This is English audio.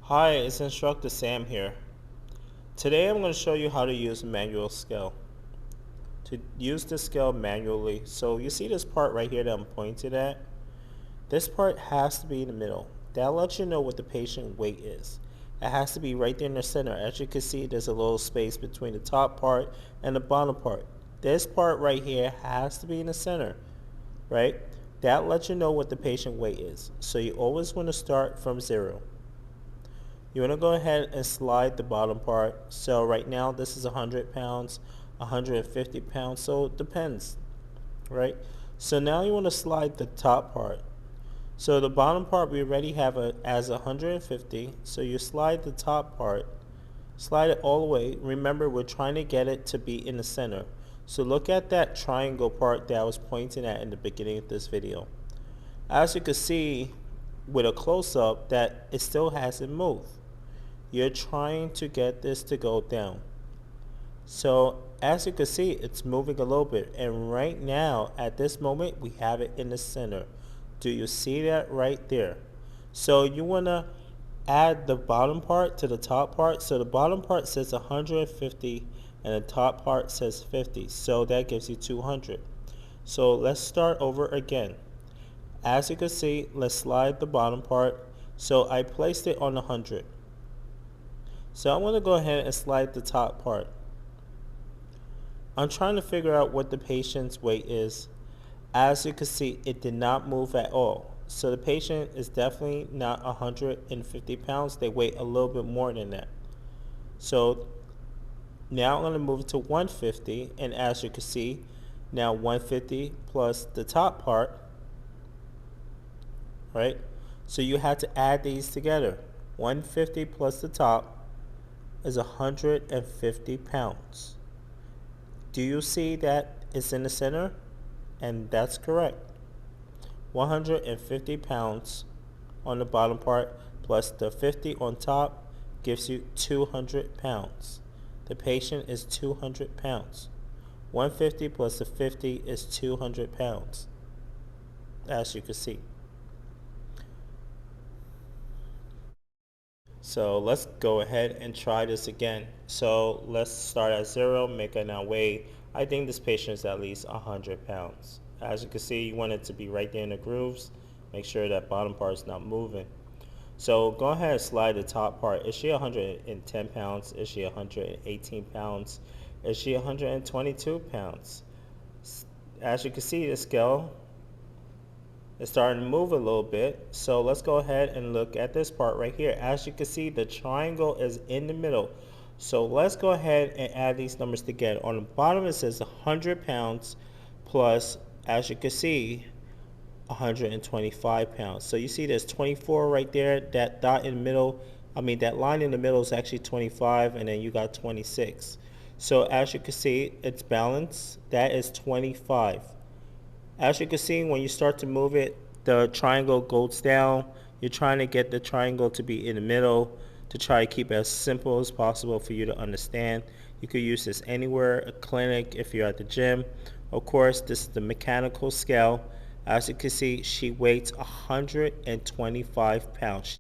Hi, it's Instructor Sam here. Today I'm going to show you how to use a manual scale. To use the scale manually, so you see this part right here that I'm pointing at? This part has to be in the middle. That lets you know what the patient weight is. It has to be right there in the center. As you can see, there's a little space between the top part and the bottom part. This part right here has to be in the center, right? That lets you know what the patient weight is. So you always want to start from 0. You want to go ahead and slide the bottom part. So right now this is 100 pounds, 150 pounds, so it depends, right? So now you want to slide the top part. So the bottom part we already have as 150, so you slide the top part, slide it all the way. Remember, we're trying to get it to be in the center. So look at that triangle part that I was pointing at in the beginning of this video. As you can see with a close-up that it still hasn't moved. You're trying to get this to go down. So as you can see, it's moving a little bit, and right now at this moment we have it in the center. Do you see that right there? So you want to add the bottom part to the top part. So the bottom part says 150 and the top part says 50, so that gives you 200. So let's start over again. As you can see, let's slide the bottom part. So I placed it on 100. So I'm going to go ahead and slide the top part. I'm trying to figure out what the patient's weight is. As you can see, it did not move at all. So the patient is definitely not 150 pounds. They weigh a little bit more than that. So now I'm going to move it to 150, and as you can see, now 150 plus the top part, right? So you have to add these together. 150 plus the top is 150 pounds. Do you see that it's in the center? And that's correct. 150 pounds on the bottom part plus the 50 on top gives you 200 pounds. The patient is 200 pounds. 150 plus the 50 is 200 pounds, as you can see. So let's go ahead and try this again. So let's start at 0, make it now weigh. I think this patient is at least 100 pounds. As you can see, you want it to be right there in the grooves. Make sure that bottom part is not moving. So go ahead and slide the top part. Is she 110 pounds? Is she 118 pounds? Is she 122 pounds? As you can see, the scale it's starting to move a little bit. So let's go ahead and look at this part right here. As you can see, the triangle is in the middle. So let's go ahead and add these numbers together. On the bottom it says 100 pounds plus, as you can see, 125 pounds. So you see there's 24 right there. That dot in the middle, that line in the middle is actually 25, and then you got 26. So as you can see, it's balanced. That is 25. As you can see, when you start to move it, the triangle goes down. You're trying to get the triangle to be in the middle to try to keep it as simple as possible for you to understand. You could use this anywhere, a clinic, if you're at the gym. Of course, this is the mechanical scale. As you can see, she weighs 125 pounds.